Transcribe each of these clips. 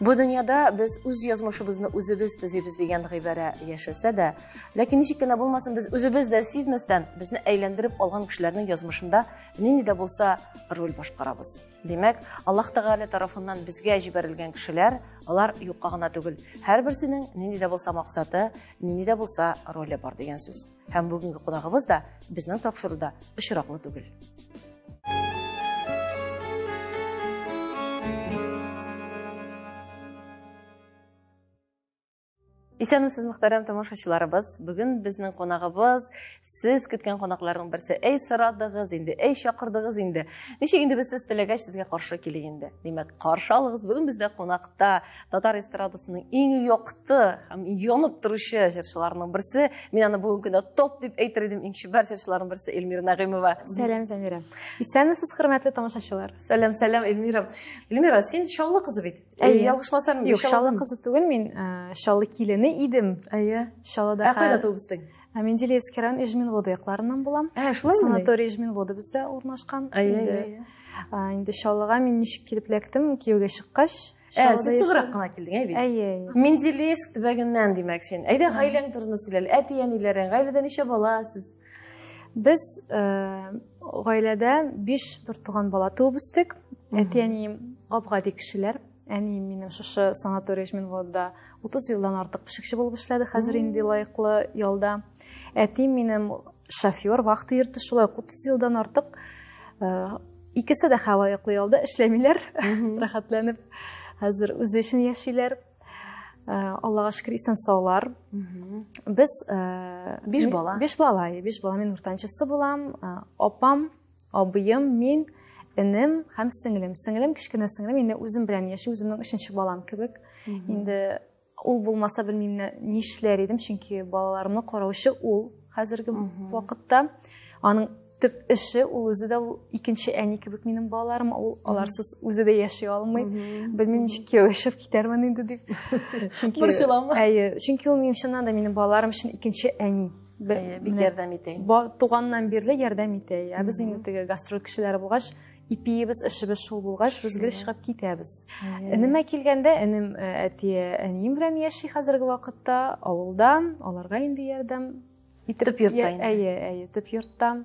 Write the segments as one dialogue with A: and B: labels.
A: Bu dünyada biz öz yazmışımızı özümüz tüzübüz degan g'ibara yaşasa da, lakin nechik kina bo'lmasin biz özümüz de sezmasdan bizni aylantirib olgan kishilarning yazmışında nini de bo'lsa rol boshqaramiz. Demak, Alloh Taala tarafından bizga jibarilgan kishilar, ular yo'qqa g'ana tugul. Har birisining nini de bo'lsa maqsadi, nini de bo'lsa roli bor degan so'z. Ham bugungi qonog'imiz da bizning topshiruvda ishroqli tugul. İsәнмесез мөхтәрәм тамашачыларыбыз. Бүген безнең кунагыбыз, сез көткән кунакларның берсе. Әй сорадыгыз инде, әй чакырдыгыз инде. Ничек инде без сез теләгәч сезгә каршы килик инде. Димәк, каршы алыгыз. Бүген бездә кунакта татар эстрадасының иң якты һәм янып торучы җырчыларның берсе. Мин аны бүген көндә топ дип әйтер идем. Иң чибәр җырчыларның берсе Эльмира Нагыймова.
B: Сәлам, Замира. Исәнмесез, хөрмәтле тамашачылар.
A: Сәлам, Эльмира. Эльмира, син шаллы кызы бит. Ялгышмасам,
B: юк, шаллы кызы түгел, мин шаллы килене идем. Шаллыда.
A: Кайда туыбыздың?
B: Менделеевский район Эжминводы якларыннан булам. Санаторий Эжминводы бездә урнашкан. Инде шаллыга мин ничек килеп лектем, кияүгә чыккач.
A: Сез сыграк кына килдең, бит. Менделеевск төбәгеннән димәк син. Әйдә гаиләң турында сөйлә. Әти-әниләрең, гаиләдә ничә бала сез?
B: Без гаиләдә 5 бер туган бала туып үстек. Әти-әнием габгади кешеләр. Әнием минем шушы санаторий Эжминводда 30 елдан артык пешекче булып эшләде, хәзер инде лайыклы ялда. Әтием минем шофер, вахта йөртә, шулай 30 елдан артык. Икесе дә лайыклы ялда эшләмиләр, рәхәтләнеп, хәзер үз эшен яшиләр. Аллага шөкер, исән саулар. Без 5 бала, мин уртанчысы булам. Апам, абыем, мин, энем һәм сеңлем. Сеңлем, кичкенә сеңлем, инде үзем белән яши, үземнең 3нче балам кебек. Инде ул булмаса белмим нишләр идем, чөнки балаларымны караучы ул хәзерге вакытта. Аның төп эше ул үзе дә икенче әни кебек минем балаларым, аларсыз үзе дә яши алмый. Белмим ничек яшәп китәрмен инде дип. Чөнки ул минем чыннан да минем балаларым өчен икенче әни.
A: Бик ярдәм итә.
B: Туганнан бирле ярдәм итә. Без инде теге гастроль кешеләре булгач, ипиебез, эшебез шул булгач, без гел чыгып китәбез. Энемә килгәндә, энем әнием белән яши хәзерге вакытта авылда, аларга инде ярдәм итеп йортта инде. Төп йортта.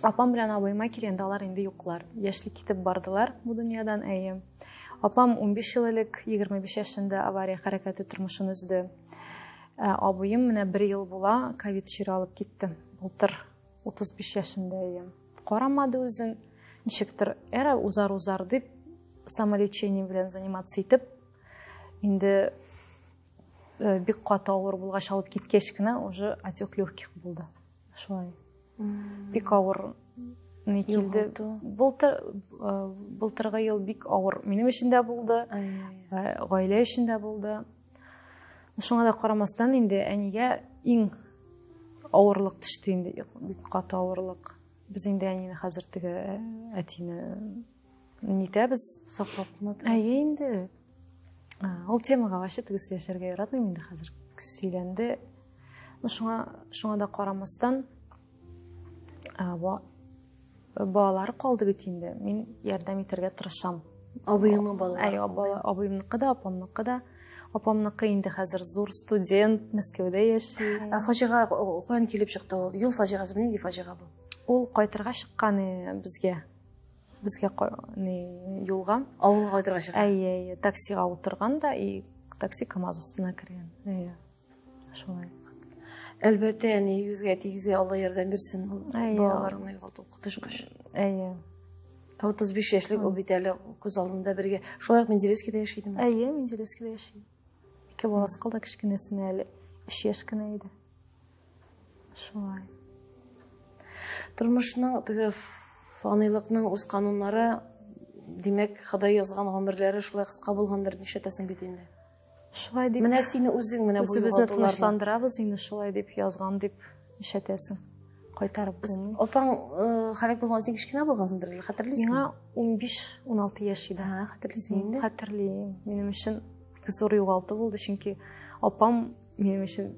B: Апам белән абыйма килгәндә алар инде юклар. Яшьлек китеп бардылар бу дөньядан. Апам 15 ел элек 25 яшендә авария хәрәкәте тормышын үзде. Абыем менә 1 ел була, ковид чиры алып китте. Былтыр 35 яшендә. Карамады үзен. Ничектер, узар дип, самолечение белән заниматься итеп, инде бик каты авыр булгач алып киткәч кенә уже отек легких булды. Шулай. Бик авыр не килде. Былтыргы ел бик авыр минем өчен дә булды, гаилә өчен дә булды. Шуңа да карамастан инде әнигә иң авырлык төште инде, бик каты авырлык. Без инде әнине хәзер теге әтине нитәбез, саклап кына. Инде ул темага ваще тегез яшәргә яратмыйм инде хәзер. Сөйләнде. Шуңа да карамастан балалар калды бит инде. Мин ярдәм итәргә тырышам.
A: Абыйның балалары.
B: Абыймныкы да, апамныкы да. Апамныкы инде хәзер зур студент, Мәскәүдә яши.
A: Фаҗига каян килеп чыкты ул? Юл фаҗигасы, нинди фаҗига бу?
B: Ул кайтырга чыккан безгә юлга.
A: Авылга кайтырга чыккан.
B: Таксига утырган да, такси КамАЗ астына кергән. Шулай.
A: Әлбәттә, юзгә тигезгә Алла ярдәм бирсен. Балаларны югалту котышкыш. 35 яшьлек ул бит әле күз алдында бергә. Шулай Менделеевскийдә яши идеме?
B: Менделеевскийдә яши. 2 баласы калды, кичкенәсенә әле 3 яшь кенә иде. Шулай.
A: Тормышның теге фанилыкның үз кануннары, димәк, Ходай язган гомерләре шулай кыска булгандыр, нишәтәсең бит инде.
B: Шулай дип.
A: Менә сине үзең менә бу
B: югалтуларны тынычландырабыз инде, шулай дип язган дип нишәтәсең. Кайтарып булмый.
A: Апаң хәрәк булган син кичкенә булгансыңдыр, хәтерлисең?
B: Миңа 15-16 яшь иде.
A: Хәтерлисең инде?
B: Хәтерлим. Минем өчен зур югалту булды, чөнки апам минем өчен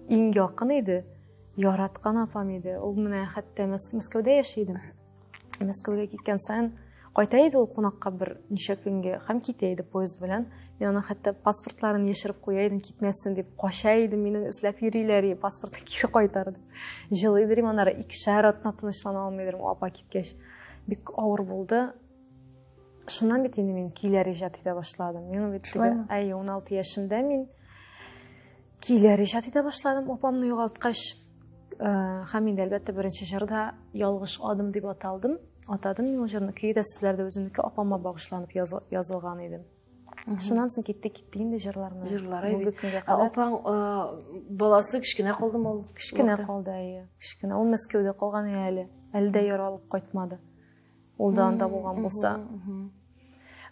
B: иң якын иде. Яраткан апам иде. Ул менә хәтта Мәскәүдә яши иде. Мәскәүгә киткән сайын Кайтайды ул кунакка бер ничә көнгә һәм китә иде поезд белән. Мин аны хәтта паспортларын яшереп куя идем, китмәсен дип, кача идем, мине эзләп йөриләр, паспортны кире кайтарды. Җылы идем аннары 2 шәһәр атна тынычлана алмыйдым, апа киткәч. Бик авыр булды. Шуннан бит инде мин көйләр иҗат итә башладым. Мин бит 16 яшымда мин көйләр иҗат итә башладым. Апамны югалткач, һәм инде әлбәттә беренче җырда ялгыш адым дип аталдым. Атадым мин ул җырны, көйдә сүзләрдә үземнеке апама багышланып язылган идем. Шуннан соң китте инде җырларны.
A: Апаң баласы кичкенә калдымы ул?
B: Кичкенә калды, кичкенә. Ул Мәскәүдә калган әле. Әле дә яралып кайтмады. Ул да анда булган булса.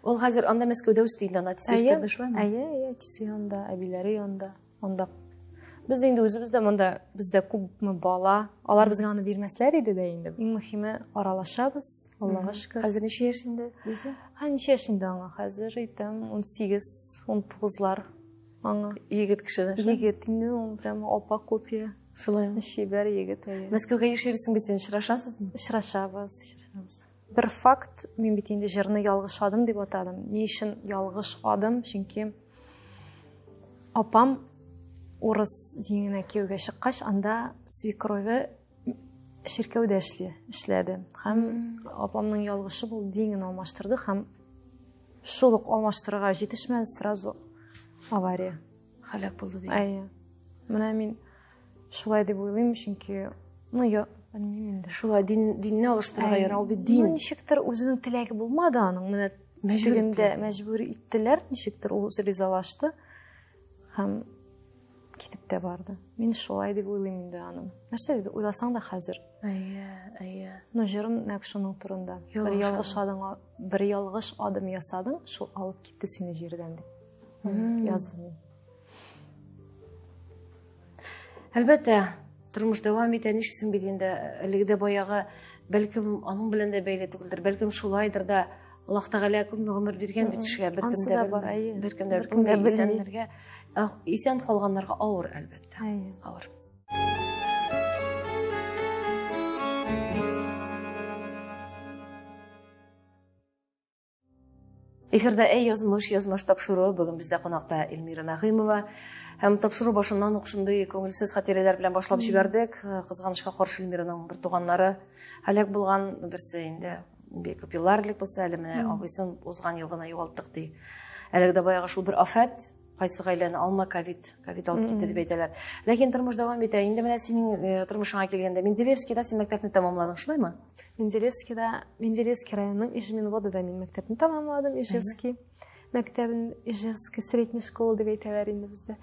A: Ул хәзер анда Мәскәүдә үсте инде, анда тисештә шулаймы?
B: Әйе, тисе янда, әбиләре янда. Анда без инде үзебездә монда бездә күпме бала, алар безгә аны бирмәсләр иде дә инде. Иң мөһиме аралашабыз, Аллага шөкер.
A: Хәзер ничә яшендә үзе?
B: Ничә яшендә аңа хәзер әйтәм, 18-19лар аңа.
A: Егет кеше.
B: Егет инде, ул прямо апа копия.
A: Шулаймы?
B: Шибәр егет.
A: Мәскәүгә яшәрсең бит син, очрашасызмы?
B: Очрашабыз. Бер факт, мин бит инде җырны ялгыш адым дип атадым. Ни өчен ялгыш адым? Чөнки апам урыс диненә кияүгә чыккач, анда свекрове ширкәүдә эшләде. Һәм апамның ялгышы бул, динен алмаштырды һәм шул ук алмаштырырга җитешмәде, сразу авария.
A: Һәлак булды ди.
B: Әйе. Менә мин шулай дип уйлыйм, чөнки белмим инде.
A: Шулай динне алыштырырга яра, ул бит дин.
B: Ничектер үзенең теләге булмады аның. Менә мәҗбүр иттеләр, ничектер ул ризалашты һәм китеп тә барды. Мин шулай дип уйлыйм инде аның. Нәрсә дип уйласаң да хәзер.
A: Әйе.
B: Җырым нәкъ шуның турында. Бер ялгыш адым ясадың, шул алып китте сине җирдән дип яздым.
A: Әлбәттә, тормыш дәвам итә, нишсен бит инде, әлегә баягы, бәлкем аның белән дә бәйле түгелдер, бәлкем шулайдыр да, Аллаһ Тәгалә күп гомер биргән бит кешегә, беркем дә белмәгәннәргә, исән калганнарга авыр, әлбәттә. Авыр. Эфирдә язмыш тапшыруы, бүген бездә кунакта Эльмира Нагыймова. Һәм тапшыру башыннан ук шундый күңелсез хатирәләр белән башлап җибәрдек. Кызганычка каршы Эльмираның бер туганнары һәлак булган, берсе инде бик күп еллар элек булса, әле менә абыйсын узган ел гына югалттык ди. Әлегә дә баягы шул бер афат, кайсы гаиләне алма ковид алып китте дип әйтәләр. Ләкин тормыш дәвам итә. Инде менә синең тормышыңа килгәндә, Менделеевскийда син мәктәпне тәмамладың, шулаймы? Менделеевский районның Ижевск-Водада мин мәктәпне тәмамладым, Ижевский. Мәктәбен Ижевск средняя школа дип әйтәләр инде бездә.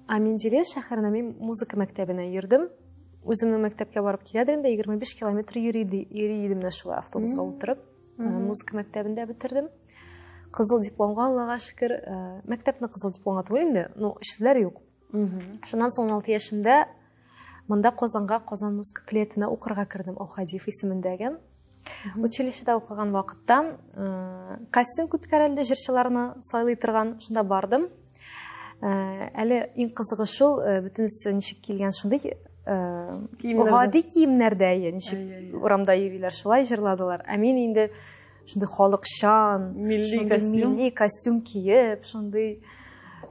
A: Менделеев шәһәренә мин музыка мәктәбенә йөрдем. Үземнең мәктәпкә барып киләдем дә 25 километр йөри идем дә шулай автобуска утырып. Музыка мәктәбендә битердем. Кызыл дипломга, Аллага шөкер, мәктәпне кызыл дипломга түгел инде, но эшләр юк. Шуннан соң 16 яшымда монда Казанга, Казан музыка клетына укырга кирдем, Аухадиев исемендәге. Училищеда укыган вакытта костюм күткәрелде, җырчыларны сайлый торган, шунда бардым. Әле иң кызыгы шул, бөтенесе ничек килгән шундый гади киемнәрдә, ничек урамда йөриләр, шулай җырладылар. Ә мин инде шундый халыкчан, милли костюм киеп, шундый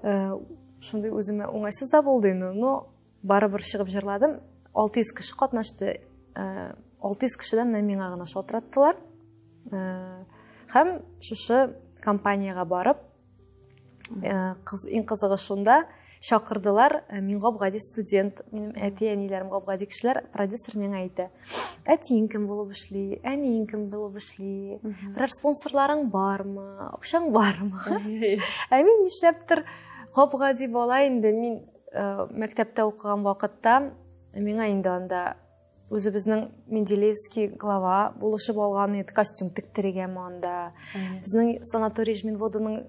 A: үземә уңайсыз да булды инде. Но барыбер чыгып җырладым. 600 кеше катнашты. 600 кешедән миңа гына шалтыраттылар. Һәм шушы компанияга барып, иң кызыгы шунда чакырдылар. Мин габгади студент, минем әти-әниләрем габгади кешеләр, продюсер миңа әйтә: "Әтиң кем булып эшли? Әниң кем булып эшли? Берәр спонсорларың бармы? Акчаң бармы?" Ә мин нишләптер габгади бала инде, мин мәктәптә укыган вакытта миңа инде анда үзебезнең Менделеевский глава булышып алган иде, костюм тиктерегән анда. Безнең санаторий Ижевск-Воданың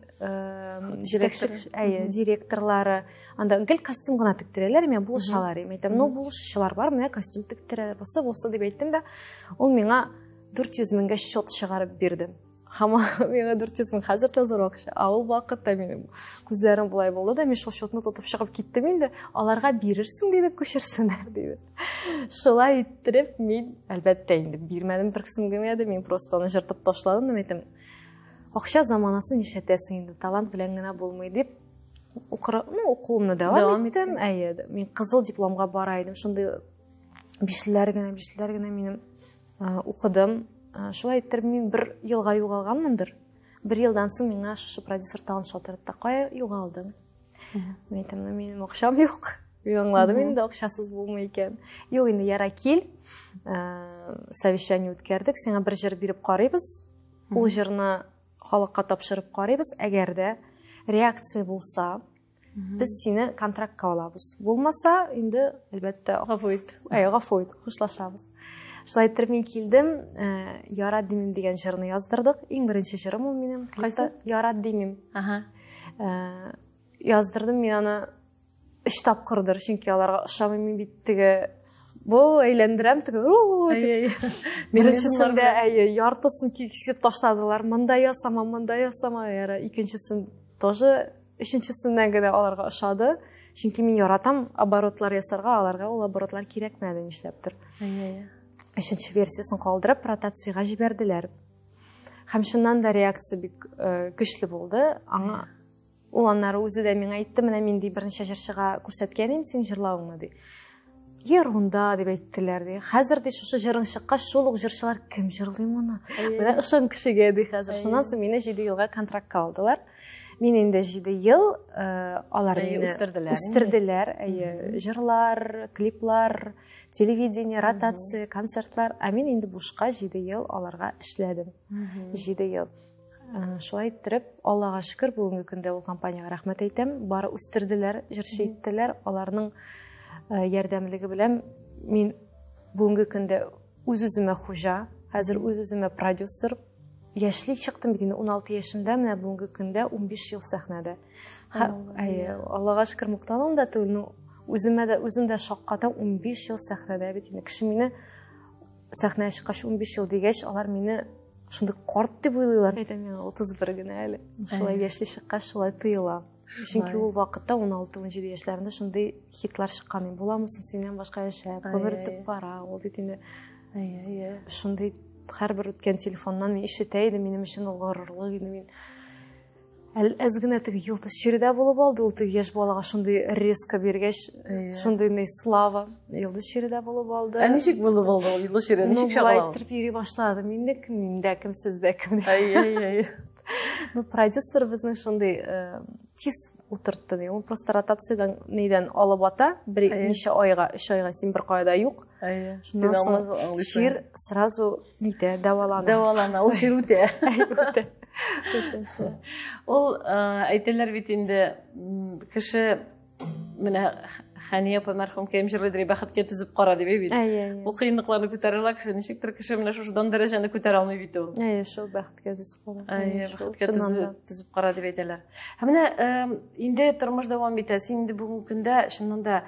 A: директорлары анда гел костюм гына тиктерәләр, мен булышалар. Мен әйтәм, "Ну, булышучылар бар, менә костюм тиктерәләр, булса дип әйттем дә, ул миңа 400 меңгә счет чыгарып бирде.
B: Хама миңа 400 мең хәзер тә зур акча. Ул вакытта минем күзләрем булай булды да, мин шул счетны тотып чыгып киттем инде. Аларга бирерсең дип күчерсеннәр диде. Шулай иттереп мин әлбәттә инде бирмәдем, бер кысымгә дә мин просто аны җыртып ташладым да әйтем. Акча заманасы нишәтәсең инде, талант белән генә булмый дип укуымны дәвам иттем. Мин кызыл дипломга бара идем. Шундый бишләр генә минем укыдым. Шулай иттереп мин бер елга югалганмындыр. Бер елдан соң миңа шушы продюсер тагын шалтыратты. Кая югалдың? Мин әйтәм, минем акчам юк. Мин аңладым инде, акчасыз булмый икән. Юк инде, яра кил. Совещание үткәрдек. Сиңа бер җыр биреп карыйбыз. Ул җырны халыкка тапшырып карыйбыз. Әгәр дә реакция булса, без сине контрактка алабыз. Булмаса, инде әлбәттә гафу ит, хушлашабыз. Шулай иттереп мин килдем, Ярат димим дигән җырны яздырдык. Иң беренче җырым ул минем. Кайсы? Ярат димим. Яздырдым мин аны 3 тапкырдыр, чөнки аларга ошамый мин бит теге бу әйләндерәм теге. Беренчесендә яртысын кисеп ташладылар. Монда ясама, яра. Икенчесен тоже, өченчесеннән генә аларга ошады. Чөнки мин яратам оборотлар ясарга, аларга ул оборотлар кирәкмәде нишләптер. Өченче версиясын калдырып, ротациягә җибәрделәр. Һәм шуннан да реакция бик көчле булды. Аңа ул аннары үзе дә миңа әйтте, менә мин ди берничә җырчыга күрсәткәнем, син җырлавыңны ди. Ерунда дип әйттеләр ди. Хәзер ди шушы җырың чыккач, шул ук җырчылар кем җырлый моны? Менә ошон кешегә ди хәзер. Шуннан соң мине 7 елга контрактка алдылар. Мин инде 7 ел алар мине үстерделәр. Җырлар, клиплар, телевидение, ротация, концертлар. Мин инде бушка 7 ел аларга эшләдем. 7 ел. Шулай иттереп, Аллага шөкер, бүгенге көндә ул компанияга рәхмәт әйтәм. Бары үстерделәр, җырчы иттеләр. Аларның ярдәмлеге белән мин бүгенге көндә үз-үземә хуҗа, хәзер үз-үземә продюсер. Яшьлек чыктым бит инде 16 яшымда, менә бүгенге көндә 15 ел сәхнәдә. Аллага шөкер, мактаным да түгел. Үзем дә шаккатам 15 ел сәхнәдә бит инде. Кеше мине сәхнәгә чыккач 15 ел дигәч, алар мине шундый карт дип уйлыйлар. Әйтәм, мин 31 генә әле. Шулай яшьли чыккач, шулай тыела. Чөнки ул вакытта 16-17 яшьләрендә шундый хитлар чыккан. Буламысың синнән башка яшәп, күбертеп бара. Ул бит инде шундый һәрбер үткән телефоннан мин ишетә идем, минем өчен ул горурлык иде. Мин әз генә теге йолдыз чирдә булып алды, ул теге яшь балага шундый резко биргәч, шундый слава йолдыз чирдә булып алды. Ничек булып алды ул йолдыз чирдә? Ничек чыгып торып йөри башлады? Минем дә кем, сездә кем? Ну, продюсер безнең шундый тиз утыртты. Ул просто ротациядан нидән алып ата, бер ничә айга, 3 айга син бер кайда юк. Шуннан соң шир сразу нидә дәвалана. Ул шир үтә. Ул әйтәләр бит инде кеше менә Хәния апа мәрхүм кем җырлый бәхеткә түзеп кара дип бит. Ул кыенлыкларны күтәрәләр кеше, ничектер кеше менә шудан дәрәҗәне күтәрә алмый бит ул. Шул бәхеткә түзеп кара. Бәхеткә түзеп кара дип әйтәләр. Һәм менә инде тормыш дәвам итә. Син инде бүгенге көндә шуннан да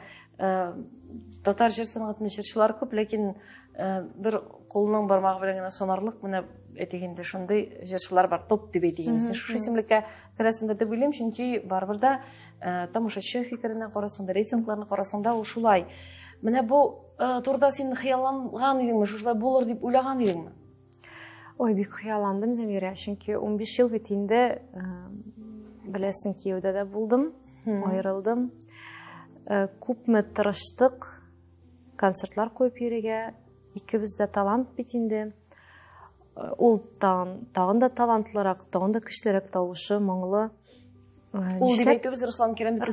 B: татар җыр сәнгатының җырчылары күп, ләкин бер кулның бармагы белән генә санарлык менә әйтегендә шундый җырчылар бар, топ дип әйтегез. Шушы исемлеккә керәсендә дип уйлыйм, чөнки барыбер да тамашачы фикеренә карасында, рейтингларны карасында ул шулай. Менә бу турда син хыялланган идеңме, шулай булыр дип уйлаган идеңме? Ой, бик хыялландым, Зәмирә, чөнки 15 ел бит инде беләсең, Киевдә дә булдым, аерылдым. Күпме тырыштык, концертлар куеп йөрергә, икебез дә талант бит инде. Ул тагын да талантлырак, тагын да көчлерәк тавышы, моңлы. Ул дип әйтәбез, Руслан Керәмов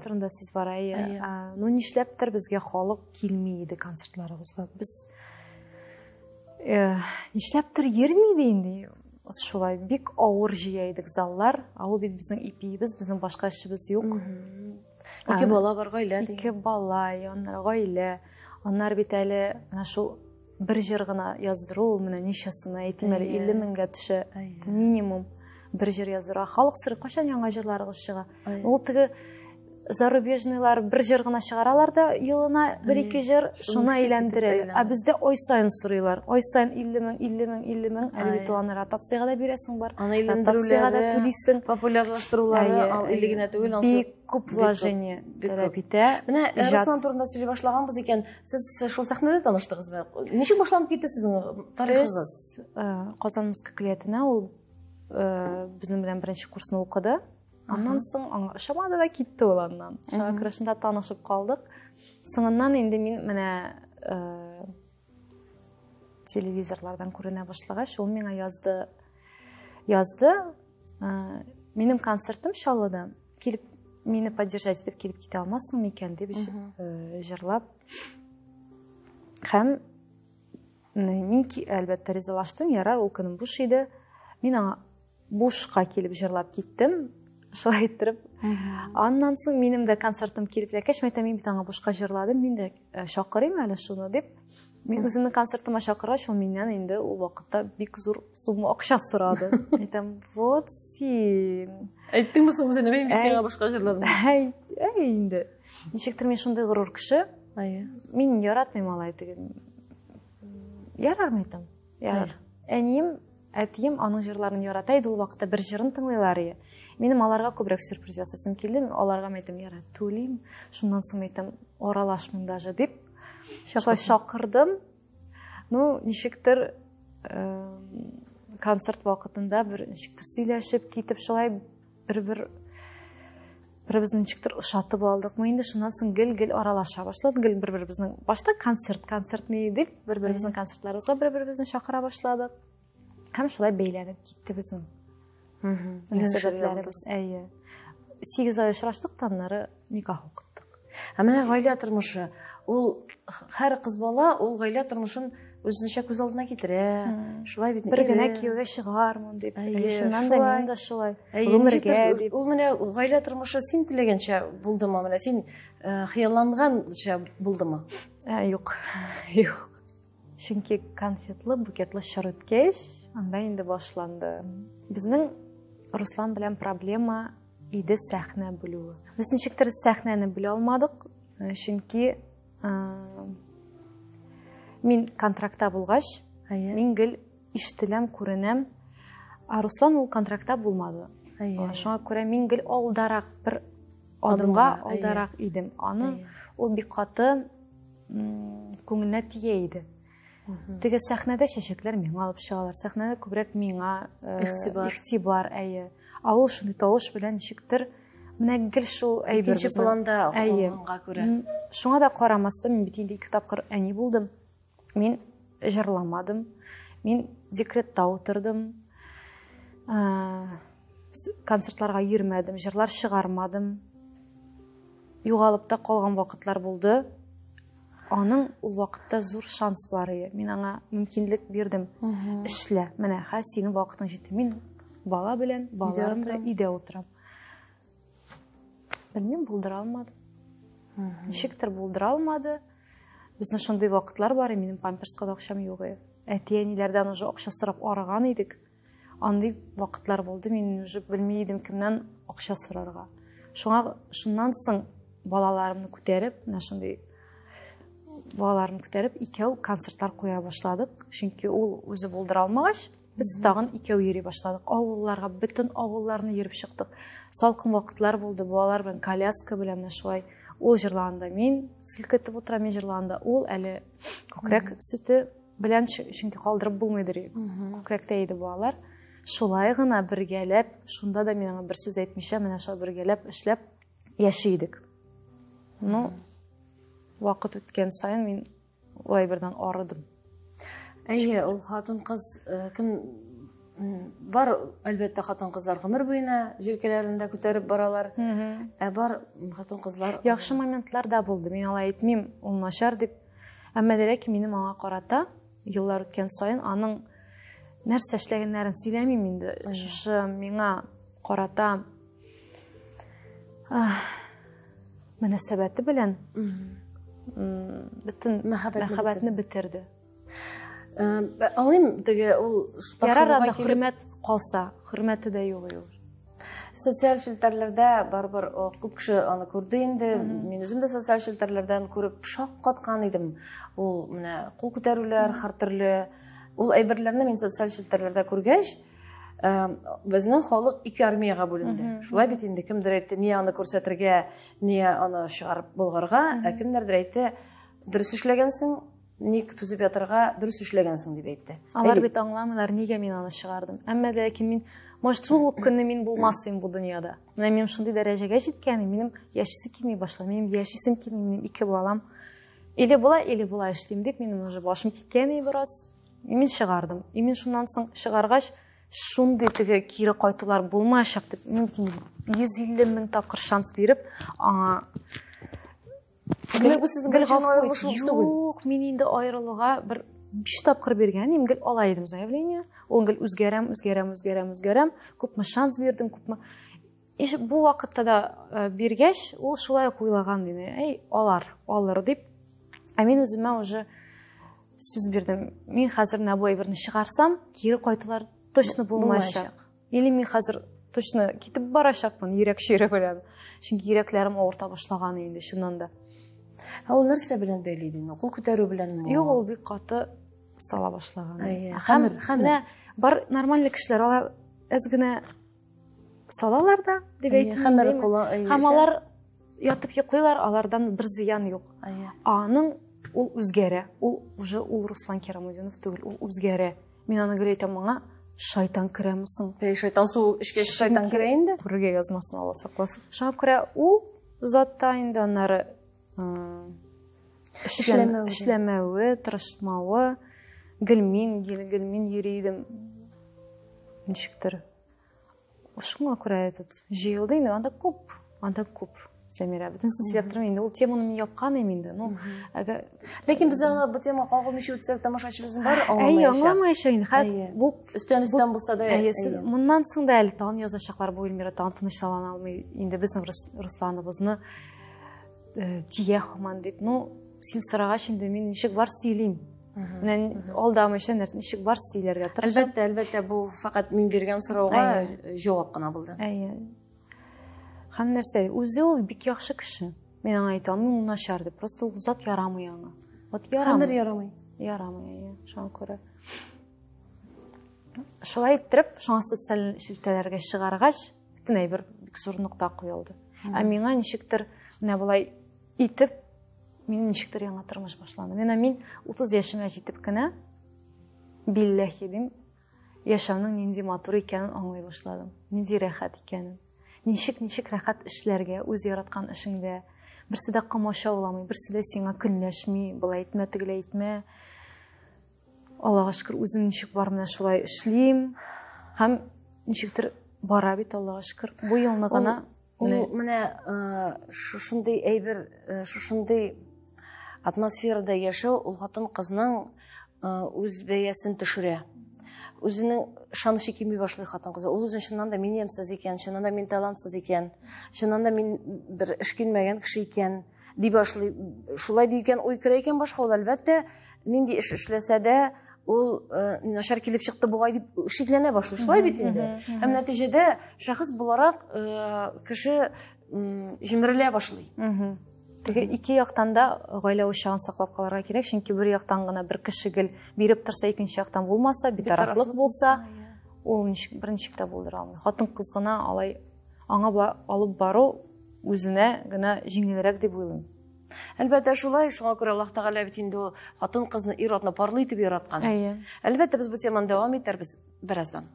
B: турында сүз бар. Ну, нишләптер безгә халык килми иде концертларыбызга. Без нишләптер йөрми иде инде. Шулай бик авыр җыя идек заллар. Ул бит безнең ипибез, безнең башка эшебез юк. 2 бала бар, гаилә. 2 бала, аннары гаилә. Аннар бит әле менә шул бер җыр гына яздыру, менә ничә сумна әйтим әле 50 меңгә төшә. Минимум бер җыр яздыра. Халык сыры кашан яңа җырларыгыз чыга. Ул теге зарубежныйлар бір жыр гына чыгаралар да елына 1-2 жыр, шуны әйләндерәләр. Ә бездә ой сайын сорыйлар. Ой сайын 50 мең, әлбәттә аны ротацияга да бирәсең бар. Ротацияга да түлисең.
A: Популярлаштырулары илегенә түгел,
B: бик күп вложение таләп итә.
A: Менә Руслан турында сөйли башлаганбыз икән, сез шул сәхнәдә таныштыгызмы? Ничек башланып китте сезнең тарихыгыз?
B: Казан мускакилетына ул безнең белән беренче курсны укыды. Аннан соң шамада да китте ул аннан. Шуңа күрә танышып калдык. Соңыннан инде мин менә телевизорлардан күренә башлагач, ул миңа язды. Минем концертым Чаллыда. Килеп мине поддержать итеп килеп китә алмассың микән дип җырлап. Һәм мин әлбәттә ризалаштым. Ярар, ул көнем буш иде. Мин аңа бушка килеп җырлап киттем. Шулай итеп. Аннан соң минем дә концертым килеп ләкәч, мәйтәм, мин бит аңа бушка җырладым. Мин дә чакырыйм әле шуны дип. Мин үземнең концертыма чакыргач, ул миннән инде ул вакытта бик зур сумма акча сорады. Әйтәм, вот син.
A: Әйттеңме соң үзеңә, мин сиңа бушка җырладым.
B: Инде. Ничектер мин шундый горур кеше. Мин яратмыйм алай диген. Ярар мәйтәм. Ярар. Әнием, әтием аның җырларын ярата иде, ул вакытта бер җырын тыңлыйлар иде. Минем аларга күбрәк сюрприз ясасым килде. Аларга мәйтәм, ярар, түлим. Шуннан соң мәйтәм, аралашмыйм даже дип. Шакырдым. Ну, ничектер концерт вакытында бер ничектер сөйләшеп китеп, шулай бер-беребезне ничектер ошатып алдыкмы инде. Шуннан соң гел аралаша башладык. Гел бер-беребезнең башта концертны дип, бер-беребезнең концертларыбызга бер-беребезне чакыра башладык. Һәм шулай бәйләнеп китте безнең. Мөнәсәбәтләребез. 8 ай очраштык, аннары никах укыттык.
A: Менә гаилә тормышы, ул һәр кыз бала ул гаилә тормышын үзенчә күз алдына китерә. Шулай бит.
B: Бер генә кияүгә чыгармын дип. Шуннан да мин дә шулай. Гомергә дип.
A: Ул менә гаилә тормышы син теләгәнчә булдымы? Менә син хыялланганча булдымы?
B: Юк. Юк. Чөнки конфетлы, букетлы чыр үткәч, анда инде башланды. Безнең Руслан белән проблема иде сәхнә белүе. Без ничектер сәхнәне белә алмадык, чөнки мин контрактта булгач, мин гел ишетеләм, күренәм. Руслан ул контрактта булмады. Шуңа күрә мин гел алдарак, бер адымга алдарак идем. Аны ул бик каты күңеленә тия иде. Теге сәхнәдә чәчәкләр миңа алып чыгалар. Сәхнәдә күбрәк миңа игътибар, Ул шундый тавыш белән ничектер менә гел шул
A: икенче планда калганга күрә.
B: Шуңа да карамастан мин бит инде 2 тапкыр әни булдым. Мин җырламадым. Мин декретта утырдым. Концертларга йөрмәдем, җырлар чыгармадым. Югалып та калган вакытлар булды. Аның ул вакытта зур шанс бар иде. Мин аңа мөмкинлек бирдем. Эшлә. Менә һә синең вакытың җитте. Мин бала белән, балаларым белән өйдә утырам. Белмим, булдыра алмадым. Ничектер булдыра алмады. Безнең шундый вакытлар бар, минем памперска да акчам юк иде. Әти-әниләрдән уже акча сорап араган идек. Андый вакытлар булды, мин уже белми идем кемнән акча сорарга. Шуннан соң балаларымны күтәреп, менә шундый балаларымны күтәреп, икәү концертлар куя башладык. Чөнки ул үзе булдыра алмагач, без тагын икәү йөри башладык. Авылларга, бөтен авылларны йөреп чыктык. Салкын вакытлар булды, балалар белән коляска белән шулай. Ул җырланда, мин силкетеп утырам, мин җырланда. Ул әле күкрәк сөте белән, чөнки калдырып булмыйдыр. Күкрәктә иде балалар. Шулай гына бергәләп, шунда да мин аңа бер сүз әйтмичә, менә шулай бергәләп эшләп яшидек. Ну, вакыт үткән саен мин улай бердән арыдым.
A: Ул хатын-кыз кем бар, әлбәттә хатын-кызлар гомер буена җилкәләрендә күтәреп баралар. Бар хатын-кызлар.
B: Яхшы моментлар да булды. Мин алай әйтмим, ул начар дип. Әмма дәрәк минем аңа карата еллар үткән саен аның нәрсә эшләгәннәрен сөйләмим инде. Шушы миңа карата мөнәсәбәте белән бөтен мәхәббәтне битерде.
A: Алым теге ул
B: ярар да хөрмәт калса, хөрмәте дә юк.
A: Социаль шелтерләрдә барбыр күп кеше аны күрде инде. Мин үзем дә социаль шелтерләрдән күреп шаккаткан идем. Ул менә кул күтәрүләр, һәр төрле ул әйберләрне мин социаль шелтерләрдә күргәч, безнең халык ике армиягә бүленде. Шулай бит инде кемдер әйтте, ни аны күрсәтергә, ни аны чыгарып булгарга, кемдер әйтте, дөрес эшләгәнсең, ник түзеп ятырга дөрес эшләгәнсең дип әйтте.
B: Алар бит аңламыйлар, нигә мин аны чыгардым. Әмма ләкин мин может шул көнне мин булмасым бу дөньяда. Менә мин шундый дәрәҗәгә җиткәнем, минем яшисе килми башлады, минем яшисем килми, минем ике балам. Или була эшлим дип, минем уже башым киткән бераз. Мин чыгардым. Мин шуннан соң чыгаргач, шундый теге кире кайтулар булмаячак дип, мин 150 мең тапкыр шанс биреп, аңа
A: Демәк, бу сезнең беренче аерылышыгыз түгел.
B: Юк, мин инде аерылуга бер 5 тапкыр биргән, гел алай идем заявление. Ул гел үзгәрәм. Күпме шанс бирдем, күпме. Бу вакытта да биргәч, ул шулай куйлаган дине. Алыр дип. Мин үземә уже сүз бирдем. Мин хәзер менә бу әйберне чыгарсам, кире кайтулар точно булмаячак. Или мин хәзер точно китеп барачакмын, йөрәк шире белән. Чөнки йөрәкләрем авырта башлаган инде чыннан да.
A: Ул нәрсә белән бәйле иде? Кул күтәрү беләнме?
B: Юк, ул бик каты сала башлаган.
A: Хәмер.
B: Бар нормаль кешеләр алар әз генә салалар да дип әйтәм. Һәм алар ятып йоклыйлар, алардан бер зыян юк. Аның ул үзгәрә. Ул уже Руслан Керамудинов түгел, ул үзгәрә. Мин аны гел әйтәм аңа, шайтан керәмсең.
A: Шайтан су эшкә шайтан керә инде.
B: Күргә язмасын Алла сакласын. Шуңа күрә ул затта инде аннары эшләмәве, тырышмавы, гелмин йөридем. Ничектер. Шуңа күрә җыелды инде, анда күп. Сәмирә, бөтен сөйләптем инде, ул теманы мин япкан инде.
A: Ләкин без аны бу тема кагылмыйча үтсәк, тамашачыбызның бар
B: аңламаячак инде.
A: Бу өстән булса да.
B: Моннан соң да әле тагын язачаклар бу Эльмира тагын тынычлана алмый. Инде безнең Русланыбызны тия хаман дип, син сорагач инде мин ничек бар сөйлим. Менә алдамыйча ничек бар сөйләргә тырышам.
A: Әлбәттә, бу фақат мин биргән сорауга җавап кына булды.
B: Һәм нәрсә, үзе ул бик яхшы кеше. Мин аңа әйтәм, ул начар дип, просто ул зат ярамый аңа.
A: Хәмер ярамый.
B: Ярамый, шуңа күрә. Шулай итеп, шуңа социаль шелтәләргә чыгаргач, бөтен әйбер бик зур нукта куелды. Миңа ничектер, менә булай итеп, мин ничектер яңа тормыш башланды. Мин 30 яшемә җитеп кенә, билләһи дим, яшәүнең нинди матур икәнен аңлый башладым. Нинди рәхәт икәнен. Ничек рәхәт эшләргә, үз яраткан эшеңдә. Берсе дә камаша уламый, берсе дә сиңа көнләшми, булай әйтмә, тегеләй әйтмә. Аллага шөкер, үзем ничек бар менә шулай эшлим. Һәм ничектер бара бит, Аллага шөкер. Бу елны гына
A: менә шушындый әйбер, шушындый атмосферада яшәү ул хатын-кызның үз бәясен төшерә. Үзенең шанышы кими башлый хатын-кыз. Ул үзен чыннан да мин ямсыз икән, чыннан да мин талантсыз икән, чыннан да мин бер эш килмәгән кеше икән дип башлый. Шулай дигән уй керә икән башка ул әлбәттә, нинди эш эшләсә дә ул начар килеп чыкты бугай дип шикләнә башлый. Шулай бит инде. Һәм нәтиҗәдә шәхес буларак кеше җимерелә башлый.
B: Ике яктан да гаилә учагын саклап калырга кирәк, чөнки бер яктан гына бер кеше гел биреп торса, икенче яктан булмаса, битарафлык булса, ул беренче тә булдыра алмый. Хатын-кыз гына алай аңа алып бару үзенә генә җиңелрәк дип уйлыйм.
A: Әлбәттә шулай, шуңа күрә Аллаһ Тәгалә бит инде хатын-кызны ир-атны парлы итеп яраткан. Әлбәттә без бу теманы дәвам итәрбез бераздан.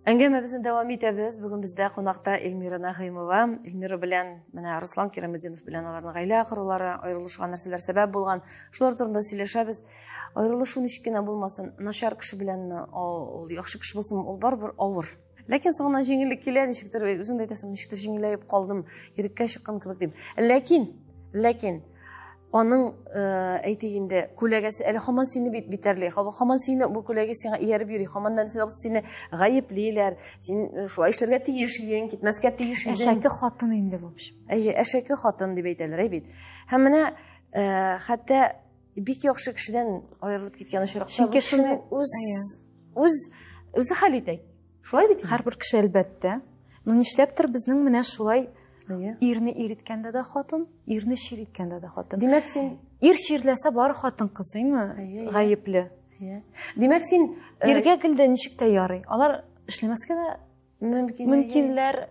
A: Әңгәмәбезне дәвам итәбез. Бүген бездә кунакта Эльмира Нагыймова. Эльмира белән, менә Руслан Керамудинов белән аларның гаилә корулары, аерылышуга нәрсәләр сәбәп булган. Шулар турында сөйләшәбез. Аерылышу ничек кенә булмасын, начар кеше беләнме, ул яхшы кеше булсын, ул барыбер авыр. Ләкин соңыннан җиңеллек килә, ничектер үзең дә әйтәсең, ничектер җиңеләеп калдым, иреккә чыккан кебек дип. Ләкин аның әйтегендә күләгәсе әле һаман сине битәрли. Һаман сине бу күләгә сиңа ияреп йөри. Һаман сине гаеплиләр. Син шулай эшләргә тиеш идең, китмәскә тиеш идең.
B: Әшәке хатын инде бу.
A: Әшәке хатын дип әйтәләр бит. Һәм менә хәтта бик яхшы кешедән аерылып киткән очракта
B: Чөнки шуны
A: үзе хәл итә. Шулай бит?
B: Һәрбер кеше әлбәттә. Ну нишләптер безнең менә шулай ирне иреткәндә дә хатын, ирне чириткәндә дә хатын.
A: Димәк син
B: Ир чирләсә бары хатын кызыймы? Гаепле.
A: Димәк син
B: Иргә гелдә ничек тә ярый. Алар эшләмәскә дә мөмкинләр.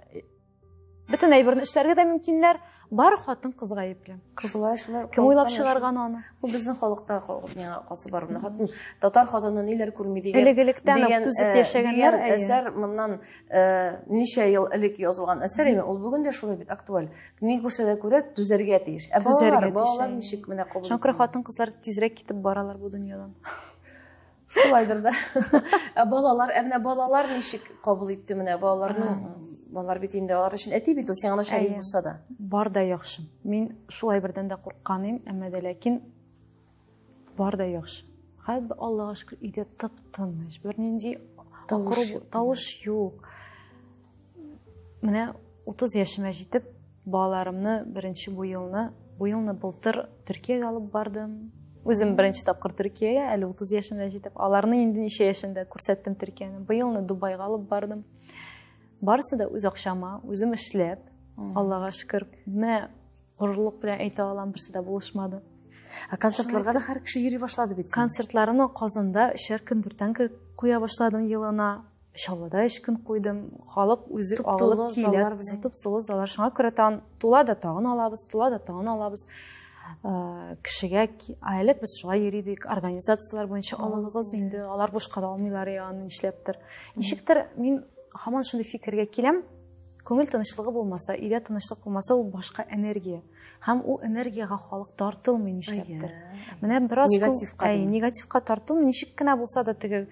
B: Бөтен әйберне эшләргә дә мөмкинләр. Бары хатын кыз гаепле.
A: Шулай.
B: Кем уйлап чыгарган аны?
A: Бу безнең халыкта касы бар. Менә хатын татар хатыны ниләр күрми дигән.
B: Элек-электән түзеп яшәгәннәр.
A: Әсәр моннан ничә ел элек язылган әсәр име. Ул бүген дә шулай бит актуаль. Ни күрсә дә күрә түзәргә тиеш. Балалар ничек менә кабул.
B: Шункыр хатын кызлар тизрәк китеп баралар бу дөньядан.
A: Шулайдыр да. Балалар ничек кабул итте менә балалар бит инде алар өчен әти бит ул сиңа шәрик булса да.
B: Бар да яхшы. Мин шулай бердән дә куркканым, әмма дә ләкин бар да яхшы. Хәб Аллаһка шөкер иде тып-тыныч. Бернинди тавыш юк. Менә 30 яшемә җитеп, балаларымны беренче бу елны былтыр Төркиягә алып бардым. Үзем беренче тапкыр Төркиягә, әле 30 яшемә җитеп, аларны инде ничә яшендә күрсәттем Төркияне. Бу елны Дубайга алып бардым. Барысы да үз акчама, үзем эшләп, Аллаһка шөкер, менә горурлык белән әйтә алам, берсе дә булышмады.
A: Концертларга да һәр кеше йөри башлады бит.
B: Концертларны Казанда 3 көн 4 көн куя башладым елына. Чаллыда 3 көн куйдым. Халык үзе алып килә, тулы заллар. Шуңа күрә тула да тагын алабыз. Кешегә айлык без шулай йөридек, организациялар буенча алыгыз инде, алар бушка да алмыйлар ягын нишләптер. Ничектер мин һаман шундый фикергә киләм, күңел тынычлыгы булмаса, идә тынычлык булмаса, ул башка энергия. Һәм ул энергияга халык тартылмый нишләптер. Менә бераз негативка тартылмый, ничек кенә булса да теге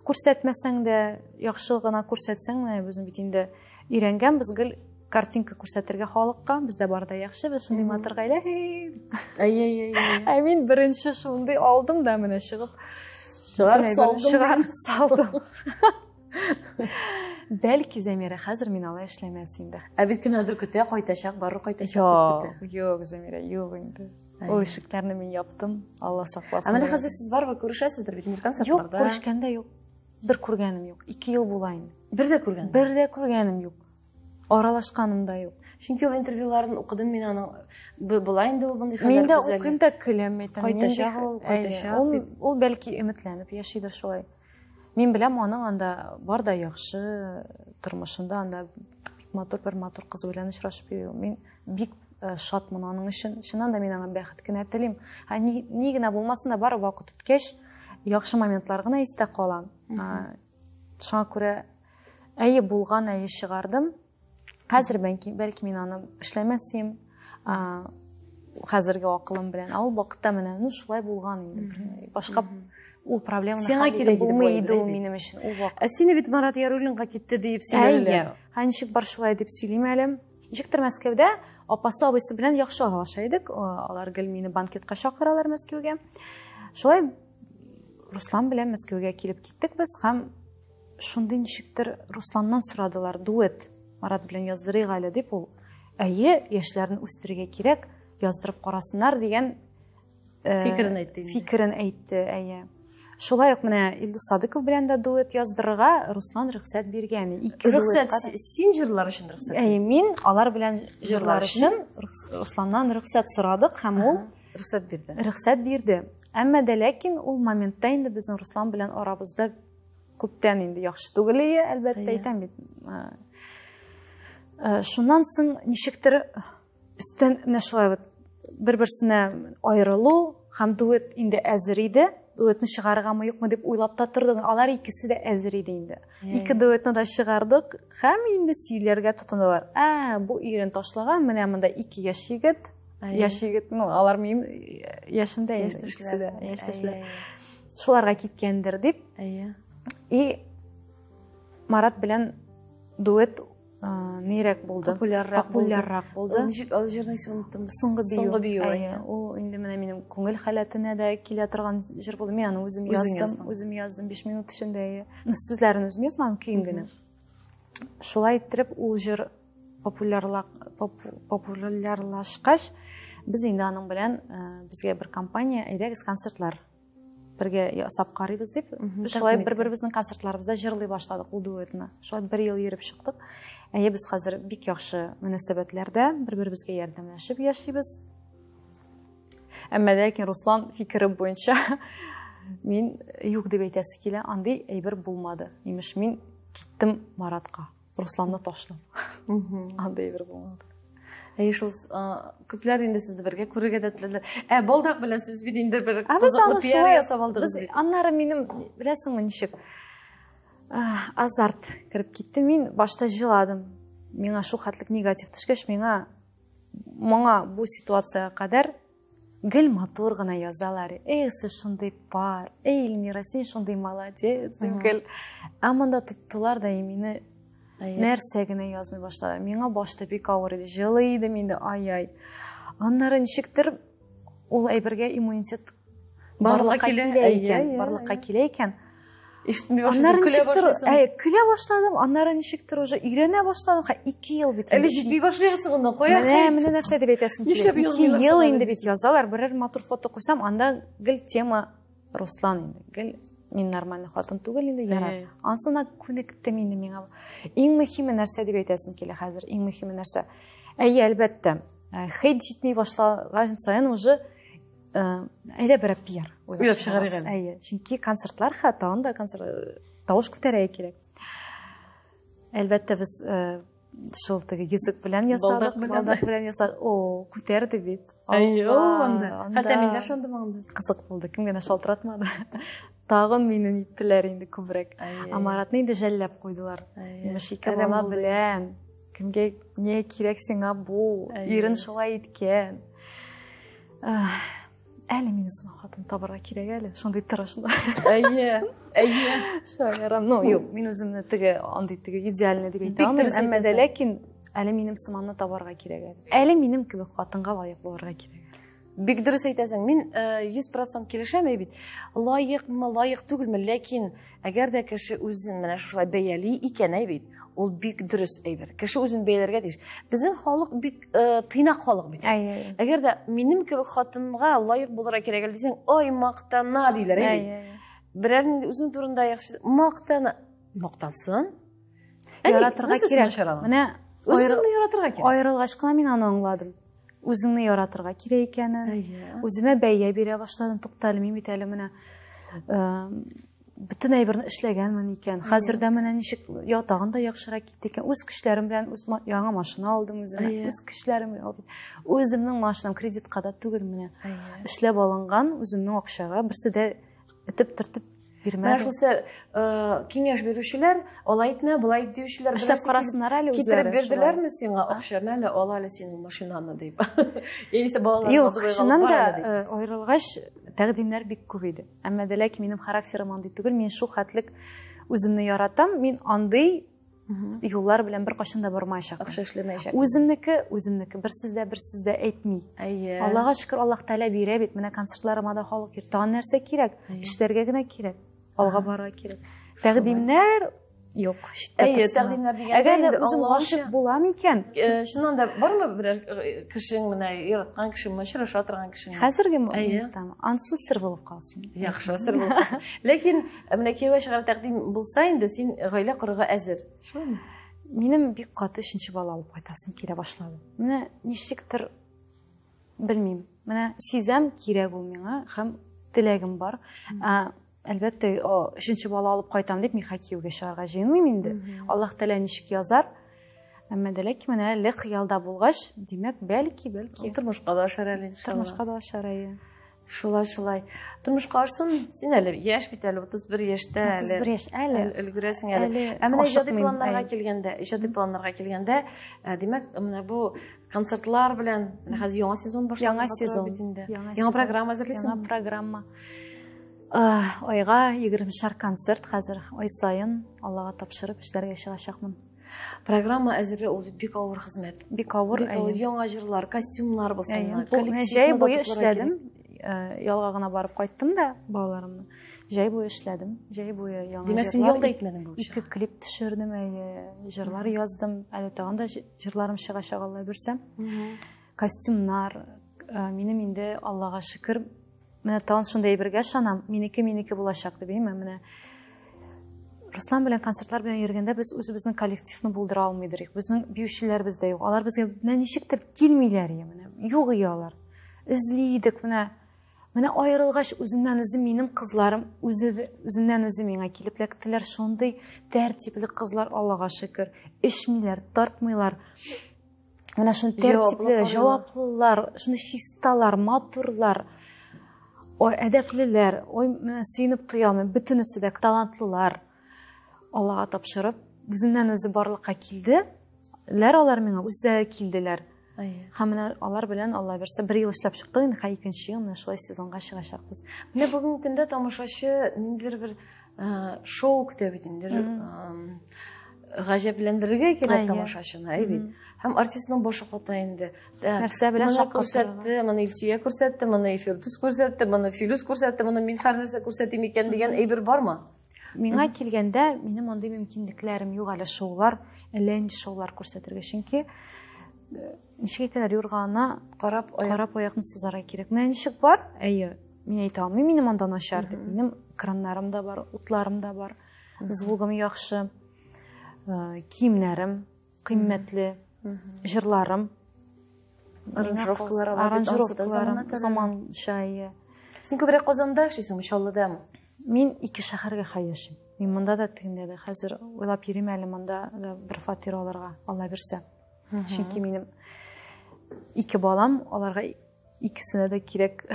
B: күрсәтмәсәң дә, яхшы гына күрсәтсәң, менә безнең бит инде өйрәнгәнбез гел картинка күрсәтергә халыкка, бездә бар да яхшы, без шундый матур гаилә. Мин беренче шундый алдым да менә чыгып. Чыгарып салдым. Бәлки Зәмирә хәзер мин алай эшләмәс инде.
A: Бит кемнедер көтә, кайтачак, барыр кайтачак.
B: Юк, Зәмирә, юк инде. Ул ишекләрне мин яптым. Алла сакласын.
A: Менә хәзер сез барбы күрешәсездер бит концертларда?
B: Юк, күрешкәндә юк. Бер күргәнем юк. 2 ел була инде.
A: Бер дә күргәнем.
B: Бер дә күргәнем юк. Аралашканым да юк.
A: Чөнки ул интервьюларын укыдым мин аның була инде ул мондый
B: хәбәр. Мин дә укыйм да көләм әйтәм.
A: Кайтачак.
B: Ул бәлки өметләнеп яшидер шулай. Мин беләм аның анда бар да яхшы тормышында анда бик матур кыз белән очрашып йөрү. Мин бик шатмын аның өчен. Шуннан да мин аңа бәхет кенә телим. Ни генә булмасын да бар вакыт үткәч яхшы моментлар гына истә кала. Шуңа күрә булган, чыгардым. Хәзер бәлки мин аны эшләмәсем. Хәзерге акылым белән. Ул вакытта менә шулай булган инде. Башка ул проблеманы хәл итеп булмый ул минем өчен. Ул вакыт.
A: Сине бит Марат Яруллинга китте дип сөйләделәр.
B: Ничек бар шулай дип сөйлим әле. Ничектер Мәскәүдә апасы абыйсы белән яхшы аралаша идек. Алар гел мине банкетка чакыралар Мәскәүгә. Шулай Руслан белән Мәскәүгә килеп киттек без һәм шундый ничектер Русланнан сорадылар дуэт. Марат белән яздырыйк әле дип ул. Яшьләрне үстерергә кирәк, яздырып карасыннар дигән фикерен әйтте. Шулай ук менә Илдус Садыков белән дә дуэт яздырырга Руслан рөхсәт биргән.
A: Рөхсәт син җырлар өчен рөхсәт.
B: Мин алар белән җырлар өчен Русланнан рөхсәт сорадык һәм ул рөхсәт бирде. Әмма дә ләкин ул моментта инде безнең Руслан белән арабызда күптән инде яхшы түгел иде, әлбәттә әйтәм бит. Шуннан соң ничектер өстен шулай бер-берсенә аерылу һәм дуэт инде әзер иде. Дуэтны чыгарыргамы юкмы дип уйлап та тордык. Алар икесе дә әзер иде инде. Ике дуэтны да чыгардык һәм инде сөйләргә тотындылар. Бу ирен ташлаган, менә монда 2 яшь егет. Яшь егет, алар минем яшемдә яшьтәшләр. Шуларга киткәндер дип. Марат белән дуэт нирәк булды. Популяррак булды.
A: Ничек ал җырны уныттым.
B: Соңгы бию. Ул инде менә минем күңел халәтенә дә килә торган җыр булды. Мин аны үзем яздым 5 минут эчендә. Сүзләрен үзем язмадым, киң генә. Шулай итеп ул җыр популярлашкач, Biz инде аның белән безгә бер компания әйдәгез концертлар бергә ясап карыйбыз дип, шулай бер-беребезнең концертларыбызда җырлый башладык ул дуэтны. Шулай 1 ел йөреп чыктык. Без хәзер бик яхшы мөнәсәбәтләрдә бер-беребезгә ярдәмләшеп яшибез. Әмма ләкин Руслан фикере буенча мин юк дип әйтәсе килә, андый әйбер булмады. Имеш мин киттем Маратка, Русланны ташлап. Андый әйбер булмады.
A: Шул күпләр инде сезне бергә күрергә дә теләделәр. Балдак белән сез бит инде бер кызыклы пиар ясап алдыгыз.
B: Без аннары минем беләсеңме ничек азарт кирип китте. Мин башта җыладым. Миңа шул хәтлек негатив төшкәч, моңа бу ситуацияга кадәр гел матур гына язалар. Сез шундый пар, Эльмира, син шундый молодец. Гел аманда тоттылар да мине нәрсә генә язмый башладылар. Миңа башта бик авыр иде, җылы иде миндә, ай. Аннары ничектер ул әйбергә иммунитет барлыкка килә икән.
A: Ишетми башладым,
B: көлә башладым. Аннары ничектер уже өйрәнә башладым. 2 ел бит.
A: Әле җитми башлыйсың онда, кая хәйт.
B: Менә нәрсә дип әйтәсем килә. 2 ел инде бит язалар. Берәр матур фото куйсам, анда гел тема Руслан инде. Гел мин нормальный хатын түгел инде, ярар. Ансына күнектем инде миңа. Иң мөһиме нәрсә дип әйтәсем килә хәзер. Иң мөһиме нәрсә. Әлбәттә, хәйт җитми башлаган саен уже әйдә бер пиар
A: уйлап чыгарыгыз.
B: Чөнки концертлар хәтта концерт тавыш күтәрә кирәк. Әлбәттә без шул теге язык белән ясадык, балдак белән ясадык. Күтәрде бит.
A: Хәтта мин дә шундый монда.
B: Кызык булды, кем генә шалтыратмады. Тагын мине ниттеләр инде күбрәк. Амаратны инде жәлләп куйдылар. Мишика бала белән кемгә не кирәк сиңа бу? Ирен шулай иткән. Әле мине сыман хатын табарга кирәк әле. Шундый тырышны. Шаярам. Юк, мин үземне теге андый теге идеальный дип әйтәм. Әмма дә ләкин әле минем сыманны табарга кирәк әле. Әле минем кебек хатынга лаек булырга кирәк.
A: Бик дөрес әйтәсең. Мин 100% килешәм бит. Лаекмы, лаек түгелме, ләкин әгәр дә кеше үзен менә шулай бәяли икән бит, ул бик дөрес әйбер. Кеше үзен бәяләргә тиеш. Безнең халык бик тыйнак халык бит. Әгәр дә минем кебек хатынга лаек булырга кирәк дисәң, ой мактана диләр бит. Берәр нинди үзен турында яхшы мактансын.
B: Яратырга кирәк. Менә
A: үзеңне яратырга кирәк.
B: Аерылгач кына мин аны аңладым. Үзеңне яратырга кирәк икәнен. Үземә бәя бирә башладым. Туктале, мин бит әле менә бөтен әйберне эшләгәнмен икән. Хәзердә менә ничек ятагында яхшырак китте икән. Үз көчләрем белән яңа машина алдым үземә. Үз көчләрем белән. Үземнең машинам кредитка да түгел менә. Эшләп алынган үземнең акчага берсе дә этеп тыртып бирмәде.
A: Менә шулсы киңәш бирүчеләр, алай итмә, булай диючеләр
B: эшләп карасыннар әле үзләре.
A: Китереп бирделәрме сиңа акчаны әле, ала әле синең машинаны дип. Яисә балалар
B: юк, шуннан да аерылгач тәкъдимнәр бик күп иде. Әмма дә ләкин минем характерым андый түгел, мин шул хәтлек үземне яратам, мин андый юллар белән бер кашын да бармаячак.
A: Акча эшләмәячак.
B: Үземнеке бер сүз дә әйтми. Аллага шөкер, Аллаһ Тәала бирә бит. Менә концертларыма да халык йөртә. Тагын нәрсә кирәк? Эшләргә генә кирәк. Алга барырга кирәк. Тәкъдимнәр юк.
A: Тәкъдимнәр дигәндә
B: әгәр үзем гашык булам икән,
A: шуннан да бармы берәр кешең менә яраткан кешең, очраша торган кешең?
B: Хәзерге тамам, ансы сер булып калсын.
A: Яхшы, сер булып калсын. Ләкин менә кияүгә чыгар тәкъдим булса инде, син гаилә корырга әзер. Шулаймы?
B: Минем бик каты 3нче бала алып кайтасым килә башлады. Менә ничектер белмим. Менә сизәм кирәк ул миңа һәм теләгем бар. Әлбәттә, 3нче бала алып кайтам дип мин хоккейга чыгарга җыенмыйм инде. Аллаһ Тәала ничек язар? Әмма дә ләкин менә әле хыялда булгач, димәк, бәлки
A: тормышка да ашар әле иншалла.
B: Тормышка да ашар.
A: Шулай. Тормышка ашсын, син әле яшь бит әле 31 яшьтә әле.
B: 31 яшь әле.
A: Өлгерәсең әле. Әмма иҗади планнарга килгәндә, димәк, менә бу концертлар белән хәзер яңа сезон башланып бит инде. Яңа программа әзерлисең?
B: Яңа программа. Айга 20 концерт хәзер ай сайын Аллага тапшырып эшләргә чыгачакмын.
A: Программа әзерләү ул бик авыр хезмәт.
B: Бик авыр.
A: Яңа җырлар, костюмнар булсын.
B: Җәй буе эшләдем. Ялга гына барып кайттым да балаларымны. Җәй буе эшләдем. Җәй буе яңа җырлар.
A: Димәк, син ялда итмәдең бу.
B: 2 клип төшердем, җырлар яздым. Әле тагын да җырларым чыгачак, Алла бирсәм. Костюмнар, минем инде Аллага шөкер, менә тагын шундай бергә шанам, минеке булачак дип әйме, менә Руслан белән концертлар белән йөргәндә без үзебезнең коллективны булдыра алмыйдыр. Безнең биючеләрбез дә юк. Алар безгә менә ничектер килмиләр менә. Юк алар. Эзли идек менә. Менә аерылгач үзеннән-үзе минем кызларым үзеннән-үзе миңа килеп лектеләр. Шундый тәртипле кызлар, Аллага шөкер. Эшмиләр, тартмыйлар. Менә шундый тәртипле, җаваплылар, шундый чисталар, матурлар. Ой, әдәплеләр, ой, менә сөенеп тоямын, бөтенесе дә талантлылар. Аллага тапшырып, үзеннән-үзе барлыкка килделәр, алар миңа үзләре килделәр. Һәм менә алар белән Алла берсе 1 ел эшләп чыктык, инде икенче ел менә шулай сезонга чыгачакбыз.
A: Менә бүгенге көндә тамашачы ниндидер бер шоу көтә бит инде. Гаҗәпләндерергә кирәк тамашачыны, бит. Һәм артистның башы ката инде.
B: Нәрсә белән
A: күрсәтте, моны Илсия күрсәтте, моны Фирдус күрсәтте, моны Филус күрсәтте, моны мин һәр нәрсә күрсәтим икән дигән әйбер бармы?
B: Миңа килгәндә, минем андый мөмкинлекләрем юк әле шоулар, әллә нинди шоулар күрсәтергә, чөнки ничек әйтәләр, юргана карап аякны сузарга кирәк. Менә ничек бар? Әйе, мин әйтә алмыйм, минем анда начар дип. Минем экраннарым да бар, утларым да бар, звугым яхшы, киемнәрем кыйммәтле, җырларым, аранжировкаларым заманча.
A: Син күбрәк Казанда эшлисеңме, Чаллыдамы?
B: Мин 2 шәһәргә хәяшим. Мин монда да тегендә дә хәзер уйлап йөрим әле монда бер фатир алырга, Алла бирсә. Чөнки минем 2 балам, аларга икесенә дә кирәк.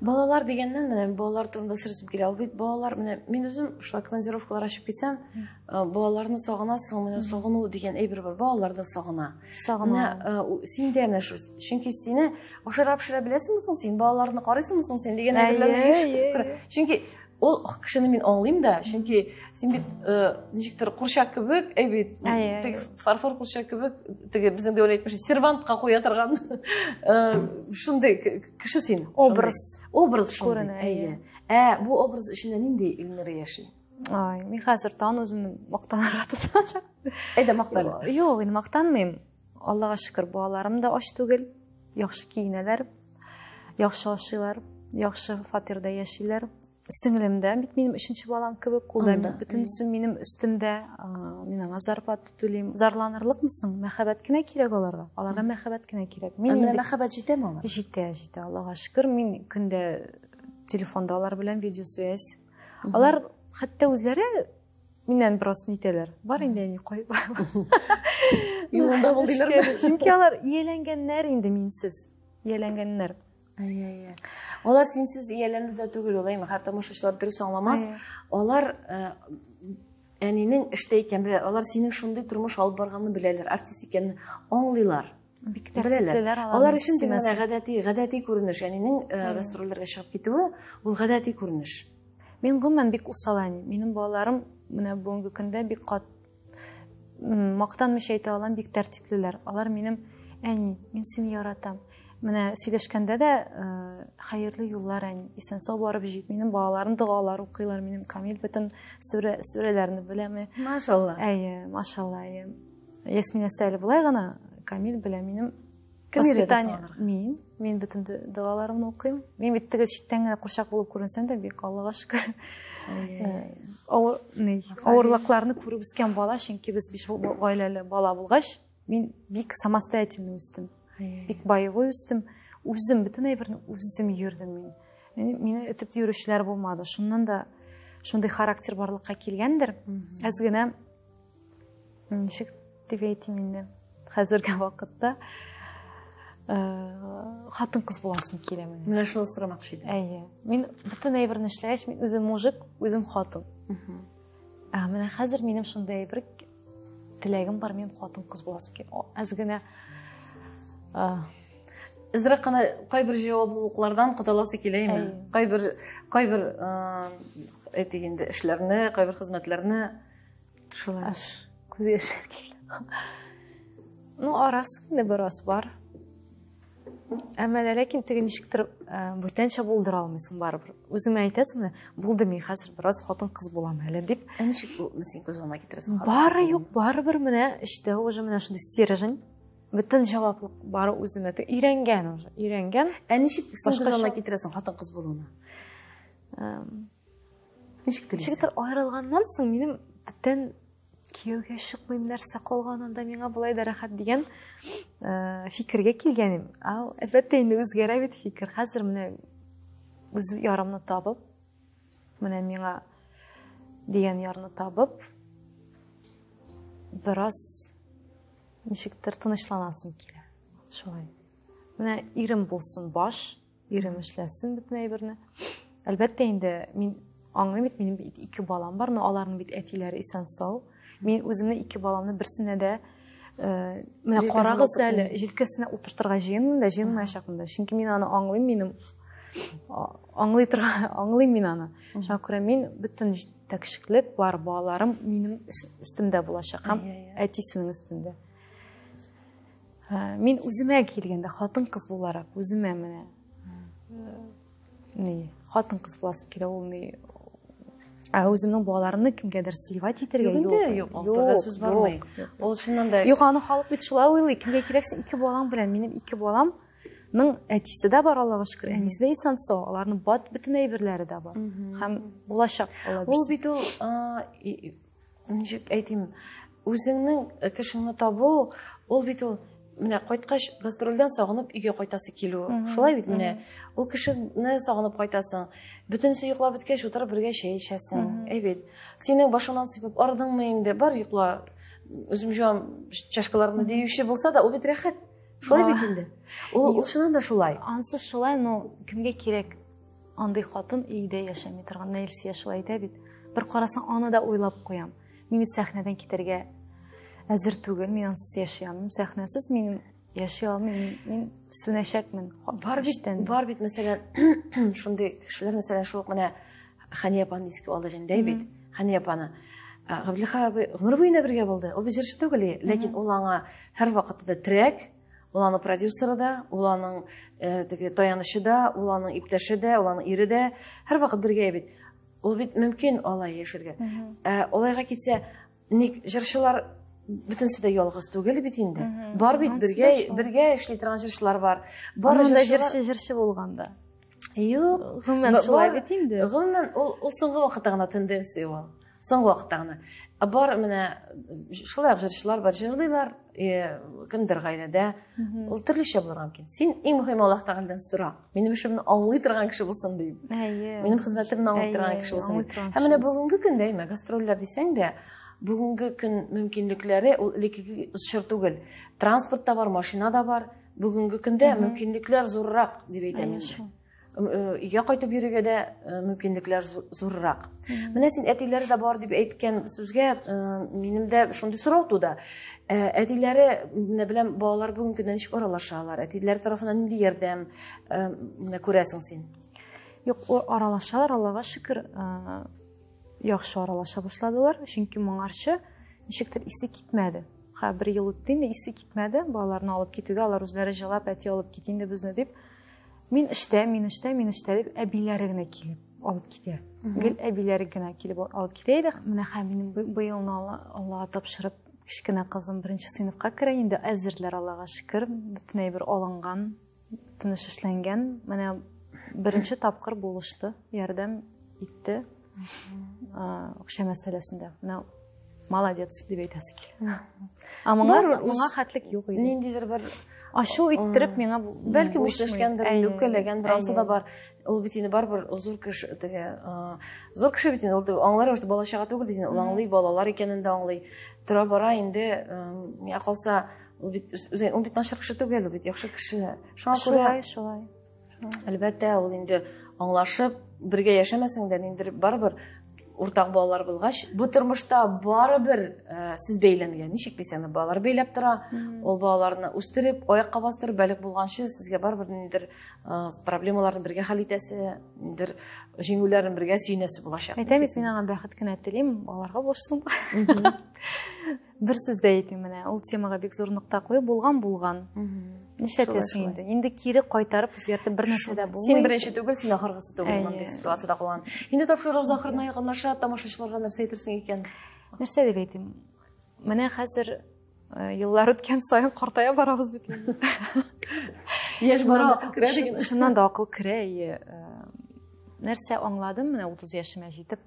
A: Балалар дигәннән, менә балалар турында сүз килә. Ул бит балалар, менә мин үзем шулай командировкалар ашып китсәм, балаларны сагынасың, менә сагыну дигән әйбер бар, балаларны сагына. Син дә менә шу, чөнки сине ашарап пешерә беләсеңме соң син, балаларны карыйсыңмы соң син дигән әйберләрне. Чөнки ул кешене мин аңлыйм да, чөнки син бит ничектер курчак кебек, бит фарфор курчак кебек, теге безнең дәүләт әйтмешә, сервантка куя торган шундый кеше син. Образ шундый. Бу образ эчендә нинди Илнур яши?
B: Мин хәзер тан үземне мактанырга тотачак.
A: Мактан.
B: Юк, мин мактанмыйм. Аллага шөкер, балаларым да ач түгел, яхшы киенәләр, яхшы ашыйлар, яхшы фатирда яшиләр. Сеңлем дә бит минем 3нче балам кебек, ул да бөтенесе минем өстемдә, мин аңа зарплата түлим. Зарланырлыкмысың? Мәхәббәт кенә кирәк аларга. Аларга мәхәббәт кенә кирәк.
A: Мин инде мәхәббәт җитәме алар?
B: Җитә, Аллага шөкер. Мин көндә телефонда алар белән видеосвязь. Алар хәтта үзләре миннән бераз нитәләр. Бар инде ни кой.
A: Юлда булдылар.
B: Чөнки алар ияләнгәннәр инде минсез. Ияләнгәннәр.
A: Алар синсез ияләнүдә түгел, улаймы, һәр тамашачылар дөрес аңламас. Алар әнинең эштә икән беләләр, алар синең шундый тормыш алып барганны беләләр, артист икәнне аңлыйлар.
B: Бик тәртиплеләр алар.
A: Алар өчен менә гадәти күренеш, әнинең гастрольләргә чыгып китүе, ул гадәти күренеш.
B: Мин гомумән бик усалани. Минем балаларым менә бүгенге көндә бик кат мактанмыйча әйтә алам, бик тәртиплеләр. Алар минем әни, мин сине яратам. Менә сөйләшкәндә дә хәерле юллар, әни, исән сау барып җит. Минем балаларым дуалар укыйлар, минем Камил бөтен сүрәләрне беләме.
A: Машалла.
B: Машалла. Ясмин әсәле булай гына Камил белә минем воспитание. Мин бөтен дуаларымны укыйм. Мин бит теге читтән генә курчак булып күренсәм дә бик Аллага шөкер. Авырлыкларны күреп үскән бала, чөнки без 5 гаиләле бала булгач, мин бик самостоятельно үстем. Бик боевой үстем. Үзем бөтен әйберне үзем йөрдем мин. Мине этеп йөрүчеләр булмады. Шуннан да шундый характер барлыкка килгәндер. Аз гына ничек дип әйтим инде. Хәзерге вакытта хатын-кыз буласым килә менә.
A: Менә шуны сорамакчы идем.
B: Мин бөтен әйберне эшләгәч, мин үзем мужик, үзем хатын. Менә хәзер минем шундый әйбер теләгем бар, мин хатын-кыз буласым килә. Аз гына
A: Израк кына кайбер җаваплылыклардан кытыласы киләме? Кайбер әйтегендә эшләрне, кайбер хезмәтләрне шулай
B: күз яшьләр килә. Арасы инде бераз бар. Әмма ләкин теге ничектер бүтәнчә булдыра алмыйсың барыбер. Үзеңә әйтәсең, булды мин хәзер бераз хатын-кыз булам әле дип.
A: Ничек бу син күз алдына китерәсең?
B: Бары юк, барыбер менә эштә уже менә шундый стержень. бүтін жауаплық бары өзіме үйренген уже үйренген
A: ничек соң жолына китерәсең хатын кыз булуына ничек телисең
B: айрылганнан соң минем бүтән кияүгә чыкмыйм нәрсә калган анда миңа болай да рәхәт дигән фикергә килгәнем. Әлбәттә инде үзгәрә бит фикер. Хәзер менә үз ярымны табып, менә миңа дигән ярны табып, бераз ничектер тынычланасым килә. Шулай. Менә ирем булсын баш, ирем эшләсен бөтен әйберне. Әлбәттә инде мин аңлыйм бит, минем ике балам бар, но аларның бит әтиләре исән сау. Мин үземне ике баламны берсенә дә менә карагыз әле җилкәсенә утыртырга җыенмыйм да җыенмаячакмын да. Чөнки мин аны аңлыйм, минем аңлыйм мин аны. Шуңа күрә мин бөтен җитәкчеклек бар балаларым минем өстемдә булачак һәм әтисенең өстендә. Мин үземә килгәндә хатын кыз буларак үземә менә хатын кыз буласым килә, ул ни өзімнің балаларымны кімгәдер сливать итәргә
A: юк, алтыга сүз бармый. Ул шуннан да
B: юк, аны халык бит шулай уйлый. Кемгә кирәксә, ике балам белән, минем ике баламның әтисе дә бар, Аллага шөкер, әнисе дә исән сау, аларның бөтен әйберләре дә бар. Һәм булачак алар.
A: Ул бит ул ничек әйтим, үзеңнең кешеңне табу, ул бит ул менә кайткач гастрольдән сагынып өйгә кайтасы килү. Шулай бит менә. Ул кешене сагынып кайтасың. Бөтенсе йоклап беткәч утырып бергә чәй эчәсең. Әйбит. Синең башыңнан сыйпап ардыңмы инде? Бар йокла. Үзем җуам чашкаларны диюче булса да, ул бит рәхәт. Шулай бит инде. Ул шуннан да шулай.
B: Ансы шулай, но кемгә кирәк? Андый хатын өйдә яшәми торган Нәйлсия шулай әйтә бит. Бер карасаң, аны да уйлап куям. Мин бит сәхнәдән китәргә әзер түгел, мин ансыз яши алмыйм, сәхнәсез мин яши алмыйм, мин сүнәчәкмен.
A: Бар бит, мәсәлән, шундый кешеләр, мәсәлән, шул менә Хәния апаны искә алыйк инде, бит. Хәния апаны Габдулла абый гомер буена бергә булды. Ул бит җырчы түгел, ләкин ул аңа һәр вакытта трек, ул аның продюсеры да, ул аның теге таянычы да, ул аның иптәше дә, ул аның ире дә, һәр вакыт бергә бит. Ул бит мөмкин алай яшәргә. Алайга китсә, ник җырчылар бөтенсе дә ялгыз түгел бит инде. Бар бит бергә эшли торган җырчылар бар. Бар
B: җырчы булганда.
A: Юк,
B: гомумән шулай бит инде.
A: Гомумән ул соңгы вакытта гына тенденция ул. Соңгы вакытта гына. Бар менә шулай җырчылар бар, җырлыйлар, кемдер гаиләдә. Ул төрлечә булырга мөмкин. Син иң мөһим Аллаһ Тәгаләдән сора. Минем эшемне аңлый торган кеше булсын дип. Минем хезмәтемне аңлый торган кеше булсын. Һәм менә бүгенге көндә әйме гастрольләр дисәң дә, бүгенге көн мөмкинлекләре ул элекке җыр түгел. Транспорт та бар, машина да бар. Бүгенге көндә мөмкинлекләр зуррак дип әйтәм. Өйгә кайтып йөрергә дә мөмкинлекләр зуррак. Менә син әтиләре дә бар дип әйткән сүзгә минем дә шундый сорау туды. Әтиләре менә белән балалар бүгенге көндә ничек аралашалар? Әтиләре тарафыннан нинди ярдәм менә күрәсең син?
B: Юк, аралашалар, Аллага шөкер. Яхшы аралаша башладылар, чөнки моңарчы ничектер исе китмәде. Бер ел үтте инде, исе китмәде. Балаларны алып китүгә, алар үзләре җылап, әти алып кит инде безне дип. Мин эштә дип, әбиләре генә килеп алып китә. Гел әбиләре генә килеп алып китә иде. Менә һәм минем быелны Аллага тапшырып, кичкенә кызым 1нче сыйныфка керә инде. Әзерләр, Аллага шөкер, бөтен әйбер алынган, бөтен эш эшләнгән. Менә 1нче тапкыр булышты, ярдәм итте. Акча мәсьәләсендә. Менә молодец дип әйтәсе килә. Моңа хәтлек юк иде.
A: Ниндидер бер
B: ашу иттереп миңа
A: бәлки үчләшкәндер, үпкәләгән брансы да бар. Ул бит инде бар зур кеше, теге зур кеше бит инде, ул аңлар что бала чага түгел бит инде, ул аңлый, балалар икәнен дә аңлый. Тора бара инде, миңа калса, ул бит начар кеше түгел, ул бит яхшы кеше.
B: Шулай.
A: Әлбәттә, ул инде аңлашып, бергә яшәмәсәң дә, инде барыбер уртак балалар булгач, бу тормышта барыбер сез бәйләнгән. Ничек дисәң, балалар бәйләп тора, ул балаларны үстереп, аякка бастырып, бәлек булганчы сезгә барыбер ниндидер проблемаларны бергә хәл итәсе, ниндидер җиңүләрен бергә сөйнәсе булачак.
B: Әйтәм бит, мин аңа бәхет кенә телим, балаларга булсын. Бер сүз дә әйтим менә, ул темага бик зур нокта куеп булган. Нишләтәсең инде? Инде кире кайтарып үзгәртеп бер нәрсә дә булмый.
A: Син беренче түгел, син ахыргысы түгел мондай ситуациядә калган. Инде тапшырып захырына якынлаша, тамашачыларга нәрсә әйтерсең икән?
B: Нәрсә дип әйтим? Менә хәзер Yıllar ötken сайын картая барабыз бит.
A: Яшь бара акыл керә диген.
B: Шуннан да акыл керә. Нәрсә аңладым, менә 30 яшыма җитеп,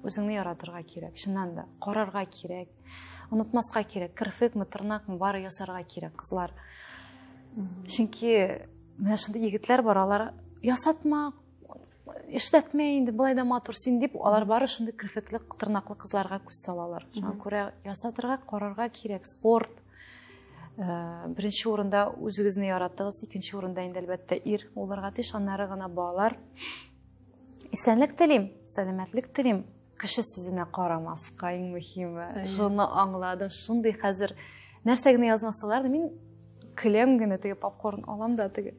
B: үзеңне яратырга кирәк. Шуннан да карарга кирәк. Унутмаска кирәк. Кирфекме, тырнакмы бары ясарга кирәк, кызлар. Чөнки менә шундый егетләр бар, алар ясатма, эшләтмә инде, булай да матур син дип, алар бары шундый кирфекле, тырнаклы кызларга күз салалар. Шуңа күрә ясатырга, карарга кирәк. Спорт беренче урында үзегезне яратыгыз, икенче урында инде әлбәттә ир, уларга тиеш, аннары гына балалар. Исәнлек телим, сәламәтлек телим. Кеше сүзенә карамаска, иң мөһиме. Шуны аңладым, шундый хәзер нәрсә генә язмасалар да, мин көләм генә, теге попкорн алам да, теге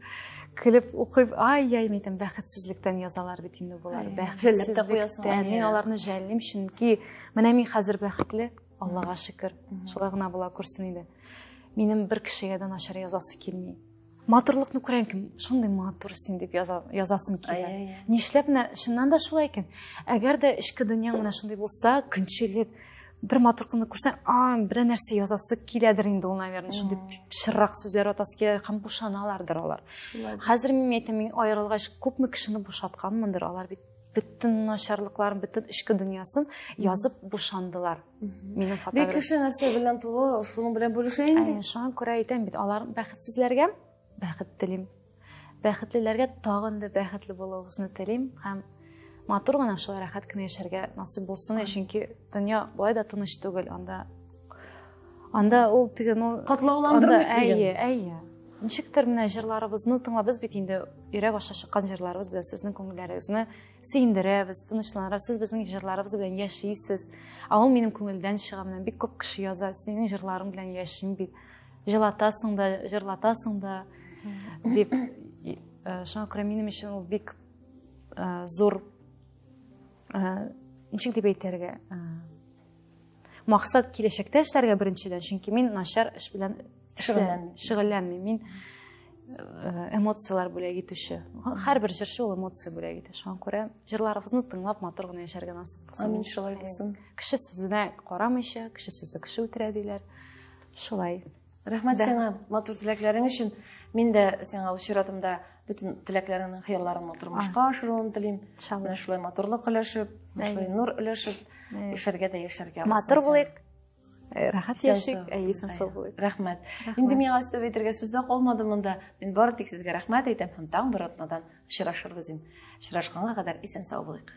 B: көлеп укыйм, ай-яй, мин бәхетсезлектән язалар бит инде булар. Бәхетсезлектән мин аларны жәллим, чөнки менә мин хәзер бәхетле, Аллага шөкер. Шулай гына була күрсен иде. Минем бер кешегә дә начар язасы килми. Матурлыкны күрәм кем, шундый матур син дип язасым килә. Нишләп менә шуннан да шулай икән. Әгәр дә ичке дөньяң менә шундый булса, көнчелек бер матурлыкны күрсәң, бер нәрсә язасы киләдер инде ул, наверное, шундый шыррак сүзләр атасы килә, һәм бушаналардыр алар. Хәзер мин әйтәм, мин аерылгач күпме кешене бушатканмындыр, алар бит бөтен начарлыкларын, бөтен ичке дөньясын язып бушандылар. Минем фотография.
A: Бик кеше нәрсә белән тулы, шуның белән бүлешә инде.
B: Шуңа күрә әйтәм бит, алар бәхетсезләргә бәхет телим. Бәхетлеләргә тагын да бәхетле булуыгызны телим һәм матур гына шул рәхәт кенә яшәргә насыйп булсын, чөнки дөнья булай да тыныч түгел, анда ул тиген
A: катлауландырып
B: әйе. Ничектер менә җырларыбызны тыңлап, без бит инде йөрәк аша чыккан җырларыбыз белән сезнең күңелләрегезне сөендерәбез, тынычландырабыз, сез безнең җырларыбыз белән яшисез. Ул минем күңелдән чыга, менә бик күп кеше яза, синең җырларың белән яшим бит. Җырлатасың да, җырлатасың да дип. Шуңа күрә минем өчен ул бик зур, ничек дип әйтергә, максат киләчәктә эшләргә беренчедән, чөнки мин начар эш белән шөгыльләнмим. Мин эмоциялар бүләк итүче. Һәрбер җырчы ул эмоция бүләк итә. Шуңа күрә җырларыбызны тыңлап матур гына яшәргә насыйп булсын.
A: Амин, шулай булсын.
B: Кеше сүзенә карамыйча, кеше сүзе кеше үтерә диләр. Шулай.
A: Рәхмәт сиңа матур теләкләрең өчен. Мин дә сиңа чиратымда бүтән теләкләреңнең, хыялларыңны тормышка ашыруын телим. Менә шулай матурлык өләшеп, шулай нур өләшеп, яшәргә.
B: Матур булыйк. Рәхәт яшик, исән сау булыйк.
A: Рәхмәт. Инде миңа өстәп әйтергә сүз дә калмады монда. Мин бары тик сезгә рәхмәт әйтәм һәм таң бер атнадан очрашырбыз. Очрашканга кадәр исән сау булыйк.